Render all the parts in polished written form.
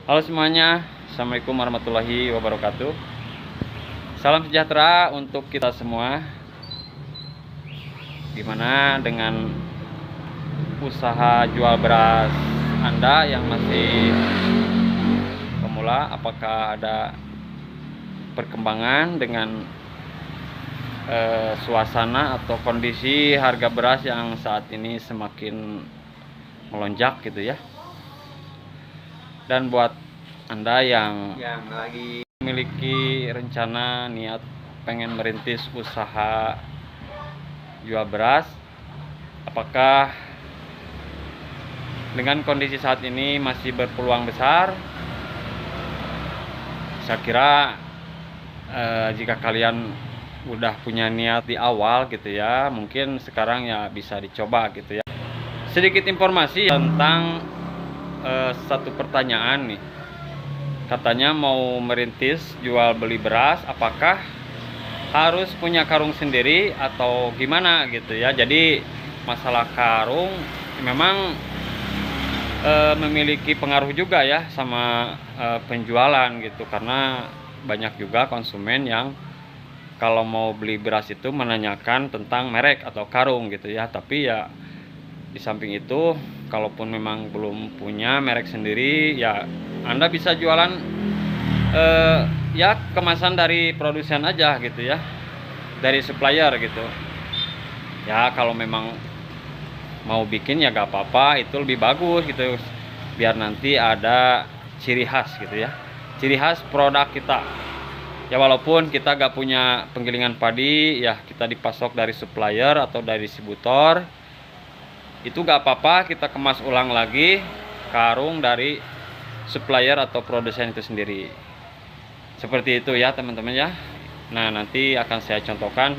Halo semuanya, Assalamualaikum warahmatullahi wabarakatuh. Salam sejahtera untuk kita semua. Gimana dengan usaha jual beras Anda yang masih pemula? Apakah ada perkembangan dengan suasana atau kondisi harga beras yang saat ini semakin melonjak gitu ya? Dan buat Anda yang lagi memiliki rencana niat pengen merintis usaha jual beras, apakah dengan kondisi saat ini masih berpeluang besar? Saya kira jika kalian udah punya niat di awal gitu ya, mungkin sekarang ya bisa dicoba gitu ya. Sedikit informasi tentang satu pertanyaan nih. Katanya mau merintis jual beli beras, apakah harus punya karung sendiri atau gimana gitu ya. Jadi masalah karung memang memiliki pengaruh juga ya sama penjualan gitu, karena banyak juga konsumen yang kalau mau beli beras itu menanyakan tentang merek atau karung gitu ya. Tapi ya di samping itu, kalaupun memang belum punya merek sendiri, ya Anda bisa jualan ya kemasan dari produsen aja gitu ya, dari supplier gitu ya. Kalau memang mau bikin ya gak apa-apa, itu lebih bagus gitu, biar nanti ada ciri khas gitu ya, ciri khas produk kita ya. Walaupun kita gak punya penggilingan padi ya, kita dipasok dari supplier atau dari distributor, itu gak apa-apa, kita kemas ulang lagi karung dari supplier atau produsen itu sendiri. Seperti itu ya teman-teman ya. Nah, nanti akan saya contohkan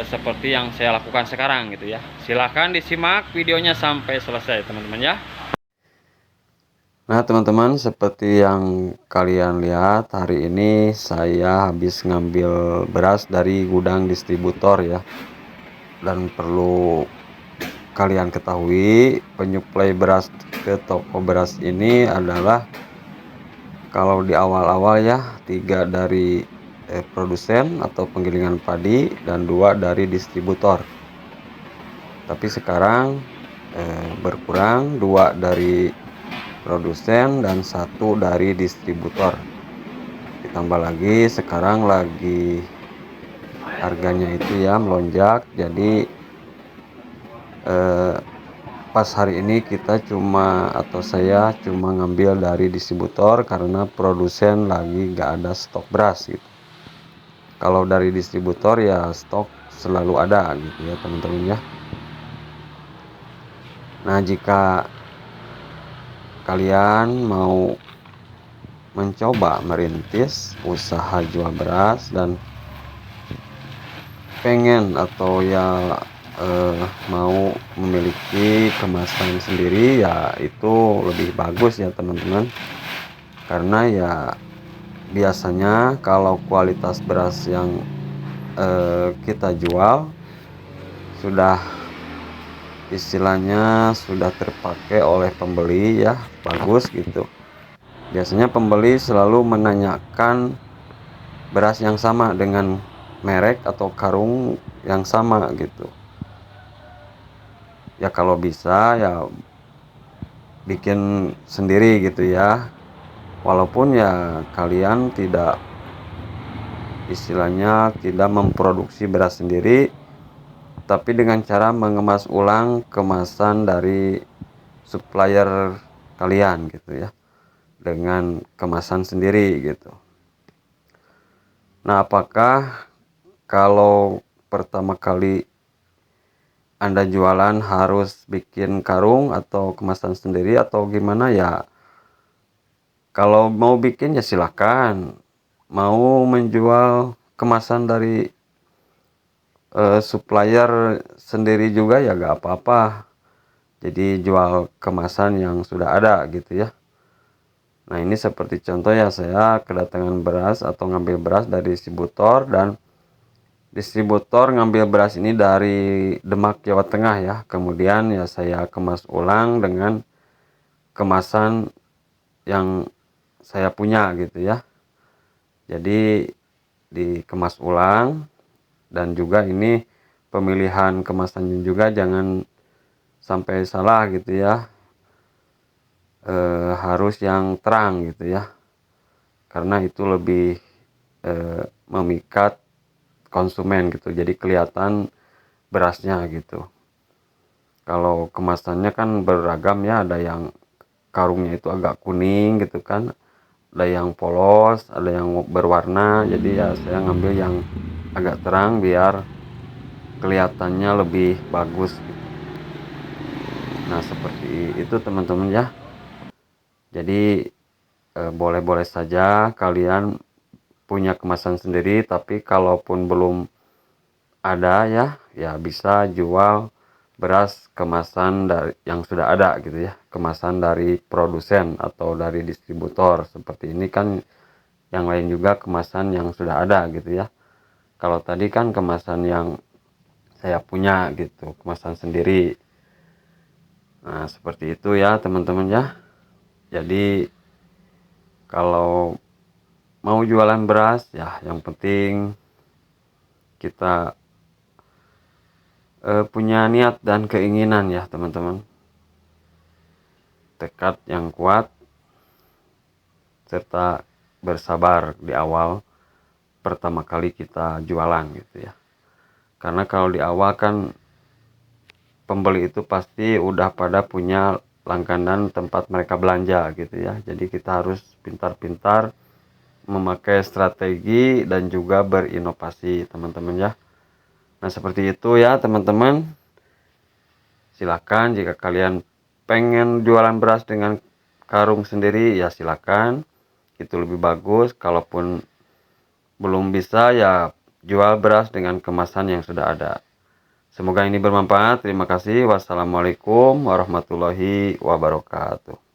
seperti yang saya lakukan sekarang gitu ya. Silahkan disimak videonya sampai selesai teman-teman ya. Nah teman-teman, seperti yang kalian lihat, hari ini saya habis ngambil beras dari gudang distributor ya. Dan perlu kalian ketahui, penyuplai beras ke toko beras ini adalah, kalau di awal-awal ya, 3 dari produsen atau penggilingan padi dan 2 dari distributor. Tapi sekarang berkurang, 2 dari produsen dan 1 dari distributor. Ditambah lagi sekarang lagi harganya itu ya melonjak, jadi pas hari ini saya cuma ngambil dari distributor karena produsen lagi gak ada stok beras gitu. Kalau dari distributor ya stok selalu ada gitu ya teman-teman ya. Nah, jika kalian mau mencoba merintis usaha jual beras dan pengen atau ya mau memiliki kemasan sendiri, ya itu lebih bagus ya teman-teman. Karena ya biasanya kalau kualitas beras yang kita jual sudah istilahnya sudah terpakai oleh pembeli ya, bagus gitu. Biasanya pembeli selalu menanyakan beras yang sama dengan merek atau karung yang sama gitu. Ya kalau bisa ya bikin sendiri gitu ya. Walaupun ya kalian tidak istilahnya tidak memproduksi beras sendiri, tapi dengan cara mengemas ulang kemasan dari supplier kalian gitu ya, dengan kemasan sendiri gitu. Nah, apakah kalau pertama kali Anda jualan harus bikin karung atau kemasan sendiri atau gimana ya? Kalau mau bikin ya silakan. Mau menjual kemasan dari supplier sendiri juga ya gak apa-apa. Jadi jual kemasan yang sudah ada gitu ya. Nah, ini seperti contoh ya, saya kedatangan beras atau ngambil beras dari distributor, dan distributor ngambil beras ini dari Demak, Jawa Tengah ya. Kemudian ya saya kemas ulang dengan kemasan yang saya punya gitu ya. Jadi dikemas ulang, dan juga ini pemilihan kemasannya juga jangan sampai salah gitu ya. Harus yang terang gitu ya, karena itu lebih memikat konsumen gitu, jadi kelihatan berasnya gitu. Kalau kemasannya kan beragam ya, ada yang karungnya itu agak kuning gitu kan, ada yang polos, ada yang berwarna. Jadi ya saya ngambil yang agak terang biar kelihatannya lebih bagus gitu. Nah seperti itu teman-teman ya. Jadi boleh-boleh saja kalian punya kemasan sendiri, tapi kalaupun belum ada ya, ya bisa jual beras kemasan dari yang sudah ada gitu ya, kemasan dari produsen atau dari distributor. Seperti ini kan yang lain juga kemasan yang sudah ada gitu ya. Kalau tadi kan kemasan yang saya punya gitu, kemasan sendiri. Nah seperti itu ya teman-teman ya. Jadi kalau mau jualan beras ya yang penting kita punya niat dan keinginan ya teman-teman, tekad yang kuat serta bersabar di awal pertama kali kita jualan gitu ya. Karena kalau di awal kan pembeli itu pasti udah pada punya langganan tempat mereka belanja gitu ya. Jadi kita harus pintar-pintar memakai strategi dan juga berinovasi teman-teman ya. Nah seperti itu ya teman-teman. Silakan jika kalian pengen jualan beras dengan karung sendiri ya silakan, itu lebih bagus. Kalaupun belum bisa ya jual beras dengan kemasan yang sudah ada. Semoga ini bermanfaat. Terima kasih. Wassalamualaikum warahmatullahi wabarakatuh.